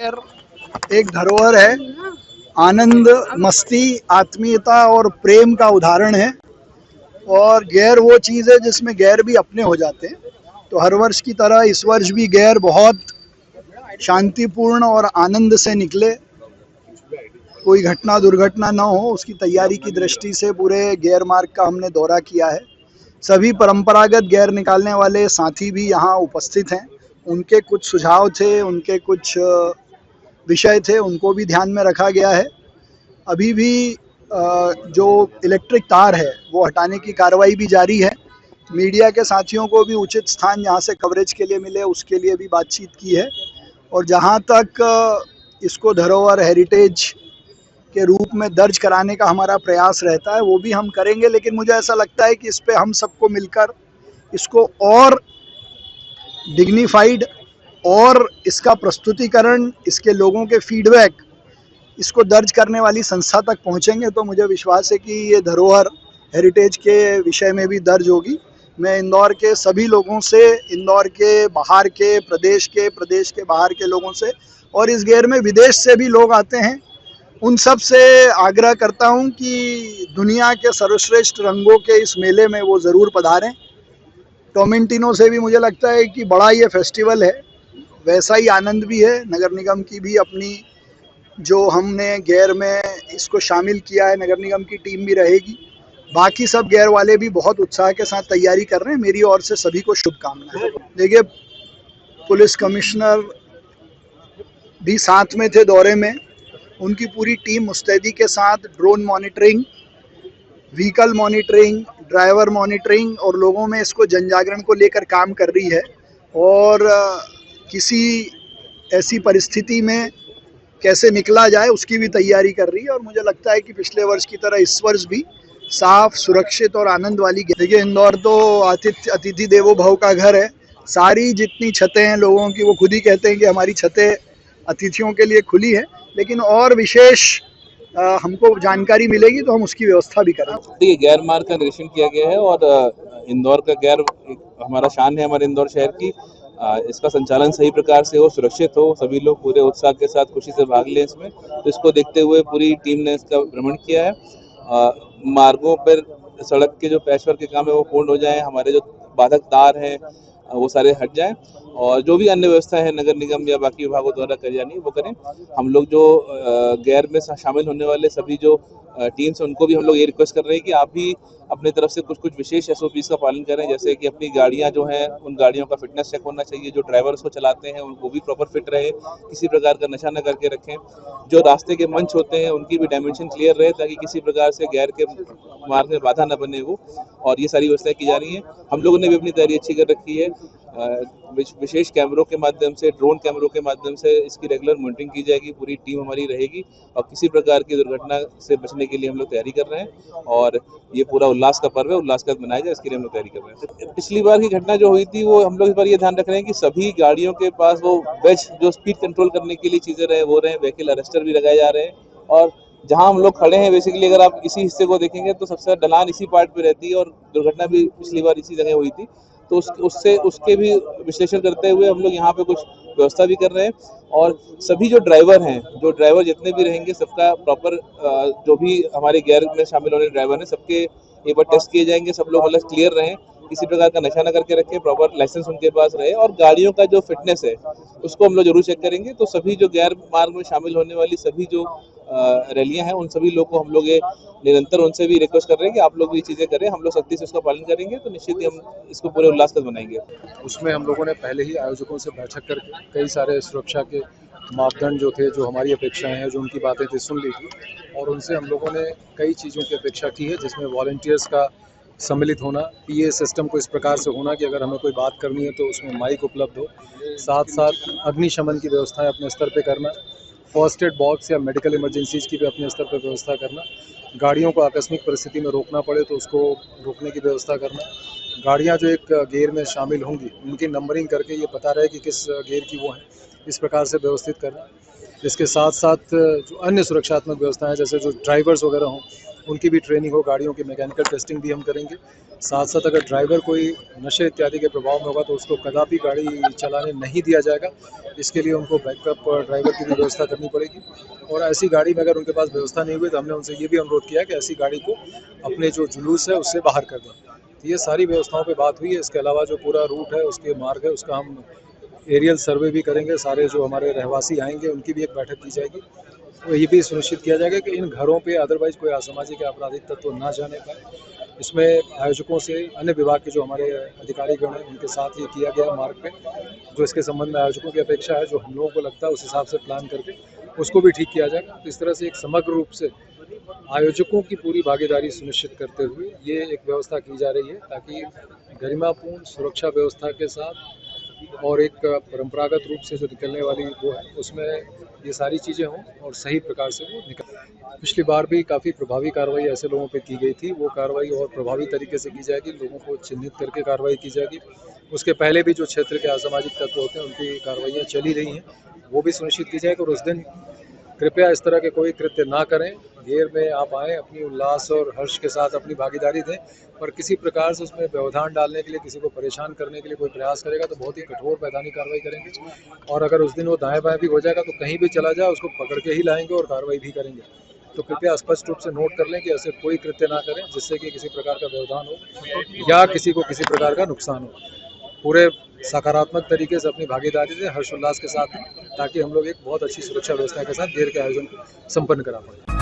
गैर एक धरोहर है, आनंद, मस्ती, आत्मीयता और प्रेम का उदाहरण है। और गैर वो चीज़ है जिसमें गैर भी अपने हो जाते हैं। तो हर वर्ष की तरह इस वर्ष भी गैर बहुत शांतिपूर्ण और आनंद से निकले, कोई घटना दुर्घटना न हो, उसकी तैयारी की दृष्टि से पूरे गैर मार्ग का हमने दौरा किया है। सभी परंपरागत गैर निकालने वाले साथी भी यहाँ उपस्थित हैं। उनके कुछ सुझाव थे, उनके कुछ विषय थे, उनको भी ध्यान में रखा गया है। अभी भी जो इलेक्ट्रिक तार है वो हटाने की कार्रवाई भी जारी है। मीडिया के साथियों को भी उचित स्थान जहाँ से कवरेज के लिए मिले उसके लिए भी बातचीत की है। और जहाँ तक इसको धरोहर हेरिटेज के रूप में दर्ज कराने का हमारा प्रयास रहता है वो भी हम करेंगे, लेकिन मुझे ऐसा लगता है कि इस पे हम सबको मिलकर इसको और डिग्निफाइड और इसका प्रस्तुतिकरण, इसके लोगों के फीडबैक, इसको दर्ज करने वाली संस्था तक पहुंचेंगे तो मुझे विश्वास है कि ये धरोहर हेरिटेज के विषय में भी दर्ज होगी। मैं इंदौर के सभी लोगों से, इंदौर के बाहर के, प्रदेश के बाहर के लोगों से और इस गैर में विदेश से भी लोग आते हैं, उन सब से आग्रह करता हूं कि दुनिया के सर्वश्रेष्ठ रंगों के इस मेले में वो ज़रूर पधारें। टोमेंटिनो से भी मुझे लगता है कि बड़ा ये फेस्टिवल है, वैसा ही आनंद भी है। नगर निगम की भी अपनी, जो हमने गैर में इसको शामिल किया है, नगर निगम की टीम भी रहेगी। बाकी सब गैर वाले भी बहुत उत्साह के साथ तैयारी कर रहे हैं। मेरी ओर से सभी को शुभकामनाएं। देखिए, पुलिस कमिश्नर भी साथ में थे दौरे में, उनकी पूरी टीम मुस्तैदी के साथ drone monitoring, vehicle monitoring, driver monitoring और लोगों में इसको जन जागरण को लेकर काम कर रही है। और किसी ऐसी परिस्थिति में कैसे निकला जाए उसकी भी तैयारी कर रही है। और मुझे लगता है कि पिछले वर्ष की तरह इस वर्ष भी साफ, सुरक्षित और आनंद वाली। देखिए, इंदौर तो अतिथि देवो भव का घर है। सारी जितनी छतें हैं लोगों की, वो खुद ही कहते हैं कि हमारी छतें अतिथियों के लिए खुली है, लेकिन और विशेष हमको जानकारी मिलेगी तो हम उसकी व्यवस्था भी करेंगे। देखिए, गैर मार्ग का निरीक्षण किया गया है और इंदौर का गैर हमारा शान है, हमारे इंदौर शहर की। इसका संचालन सही प्रकार से हो, सुरक्षित हो, सभी लोग पूरे उत्साह के साथ खुशी से भाग लें इसमें। तो इसको देखते हुए पूरी टीम ने इसका भ्रमण किया है। मार्गों पर सड़क के जो पैचवर्क के काम है वो पूर्ण हो जाए, हमारे जो बाधक तार हैं वो सारे हट जाएं और जो भी अन्य व्यवस्था है नगर निगम या बाकी विभागों द्वारा करी जानी है वो करें। हम लोग जो गैर में शामिल होने वाले सभी जो टीम्स हैं उनको भी हम लोग ये रिक्वेस्ट कर रहे हैं कि आप भी अपने तरफ से कुछ कुछ विशेष एसओपीज का पालन करें। जैसे कि अपनी गाड़ियां जो हैं उन गाड़ियों का फिटनेस चेक होना चाहिए, जो ड्राइवर उसको चलाते हैं उनको भी प्रॉपर फिट रहे, किसी प्रकार का नशा न करके रखें। जो रास्ते के मंच होते हैं उनकी भी डायमेंशन क्लियर रहे ताकि किसी प्रकार से गैर के मार्ग में बाधा न बने वो, और ये सारी व्यवस्थाएं की जा रही हैं। हम लोगों ने भी अपनी तैयारी अच्छी कर रखी है। विशेष कैमरों के माध्यम से, ड्रोन कैमरों के माध्यम से इसकी रेगुलर मॉनिटरिंग की जाएगी, पूरी टीम हमारी रहेगी और किसी प्रकार की दुर्घटना से बचने के लिए हम लोग तैयारी कर रहे हैं। और ये पूरा उल्लास का पर्व है, उल्लास का मनाया जाए इसके लिए हम लोग तैयारी कर रहे हैं। पिछली बार की घटना जो हुई थी वो हम लोग इस बार ये ध्यान रख रहे हैं कि सभी गाड़ियों के पास वो वेज जो स्पीड कंट्रोल करने के लिए चीजें रहे वो रहे, व्हीकल अरेस्टर भी लगाए जा रहे हैं। और जहां हम लोग खड़े हैं बेसिकली अगर आप इसी हिस्से को देखेंगे तो सबसे ज्यादा ढलान इसी पार्ट पे रहती है और दुर्घटना भी पिछली बार इसी जगह हुई थी। तो उसके भी विश्लेषण करते हुए हम लोग यहाँ पे कुछ व्यवस्था भी कर रहे हैं। और सभी जो ड्राइवर जितने भी रहेंगे सबका प्रॉपर जो भी हमारे गैर में शामिल होने ड्राइवर हैं सबके एक बार टेस्ट किए जाएंगे। सब लोग मतलब क्लियर रहें, किसी प्रकार का नशा न करके रखें, प्रॉपर लाइसेंस उनके पास रहे और गाड़ियों का जो फिटनेस है उसको हम लोग जरूर चेक करेंगे। तो सभी जो गैर मार्ग में शामिल होने वाली सभी जो रैलियां हैं उन सभी लोग को हम लोग ये निरंतर उनसे भी रिक्वेस्ट कर रहे हैं कि आप लोग भी चीजें करें। हम लोग सख्ती से उसका पालन करेंगे तो निश्चित ही हम इसको पूरे उल्लास के साथ मनाएंगे। उसमें हम लोगों ने पहले ही आयोजकों से बैठक करके कई सारे सुरक्षा के मापदंड जो थे, जो हमारी अपेक्षाएं हैं, जो उनकी बातें थी, सुन ली थी और उनसे हम लोगों ने कई चीज़ों की अपेक्षा की है, जिसमें वॉलंटियर्स का सम्मिलित होना, पीए सिस्टम को इस प्रकार से होना कि अगर हमें कोई बात करनी है तो उसमें माइक उपलब्ध हो, साथ साथ अग्निशमन की व्यवस्थाएं अपने स्तर पे करना, फर्स्ट एड बॉक्स या मेडिकल इमरजेंसीज की भी अपने स्तर पर व्यवस्था करना, गाड़ियों को आकस्मिक परिस्थिति में रोकना पड़े तो उसको रोकने की व्यवस्था करना, गाड़ियां जो एक गियर में शामिल होंगी उनकी नंबरिंग करके ये पता रहे कि किस गियर की वो हैं, इस प्रकार से व्यवस्थित करना। इसके साथ साथ जो अन्य सुरक्षात्मक व्यवस्थाएं जैसे जो ड्राइवर्स वगैरह हों उनकी भी ट्रेनिंग हो, गाड़ियों की मैकेनिकल टेस्टिंग भी हम करेंगे। साथ साथ अगर ड्राइवर कोई नशे इत्यादि के प्रभाव में होगा तो उसको कदापि गाड़ी चलाने नहीं दिया जाएगा। इसके लिए उनको बैकअप ड्राइवर की भी व्यवस्था करनी पड़ेगी, और ऐसी गाड़ी में अगर उनके पास व्यवस्था नहीं हुई तो हमने उनसे ये भी अनुरोध किया कि ऐसी गाड़ी को अपने जो जुलूस है उससे बाहर कर दें। तो ये सारी व्यवस्थाओं पे बात हुई है। इसके अलावा जो पूरा रूट है, उसके मार्ग है, उसका हम एरियल सर्वे भी करेंगे। सारे जो हमारे रहवासी आएंगे उनकी भी एक बैठक की जाएगी। तो ये भी सुनिश्चित किया जाएगा कि इन घरों पे अदरवाइज कोई असामाजिक या आपराधिक तत्व ना जाने पाए। इसमें आयोजकों से अन्य विभाग के जो हमारे अधिकारीगण हैं उनके साथ ये किया गया मार्ग पे। जो इसके संबंध में आयोजकों की अपेक्षा है, जो हम लोगों को लगता है, उस हिसाब से प्लान करके उसको भी ठीक किया जाएगा। तो इस तरह से एक समग्र रूप से आयोजकों की पूरी भागीदारी सुनिश्चित करते हुए ये एक व्यवस्था की जा रही है, ताकि गरिमापूर्ण सुरक्षा व्यवस्था के साथ और एक परंपरागत रूप से जो निकलने वाली वो है, उसमें ये सारी चीज़ें हों और सही प्रकार से वो निकल। पिछली बार भी काफ़ी प्रभावी कार्रवाई ऐसे लोगों पे की गई थी। वो कार्रवाई और प्रभावी तरीके से की जाएगी, लोगों को चिन्हित करके कार्रवाई की जाएगी। उसके पहले भी जो क्षेत्र के असामाजिक तत्व होते हैं उनकी कार्रवाइयाँ चली रही हैं, वो भी सुनिश्चित की जाएगी। और उस दिन कृपया इस तरह के कोई कृत्य ना करें। गेर में आप आएँ, अपनी उल्लास और हर्ष के साथ अपनी भागीदारी दें, पर किसी प्रकार से उसमें व्यवधान डालने के लिए, किसी को परेशान करने के लिए कोई प्रयास करेगा तो बहुत ही कठोर वैधानिक कार्रवाई करेंगे। और अगर उस दिन वो दाएं बाएं भी हो जाएगा तो कहीं भी चला जाए उसको पकड़ के ही लाएंगे और कार्रवाई भी करेंगे। तो कृपया स्पष्ट रूप से नोट कर लें कि ऐसे कोई कृत्य ना करें जिससे कि किसी प्रकार का व्यवधान हो या किसी को किसी प्रकार का नुकसान हो। पूरे सकारात्मक तरीके से अपनी भागीदारी दें, हर्षोल्लास के साथ, ताकि हम लोग एक बहुत अच्छी सुरक्षा व्यवस्था के साथ गेर के आयोजन को संपन्न करा पाएं।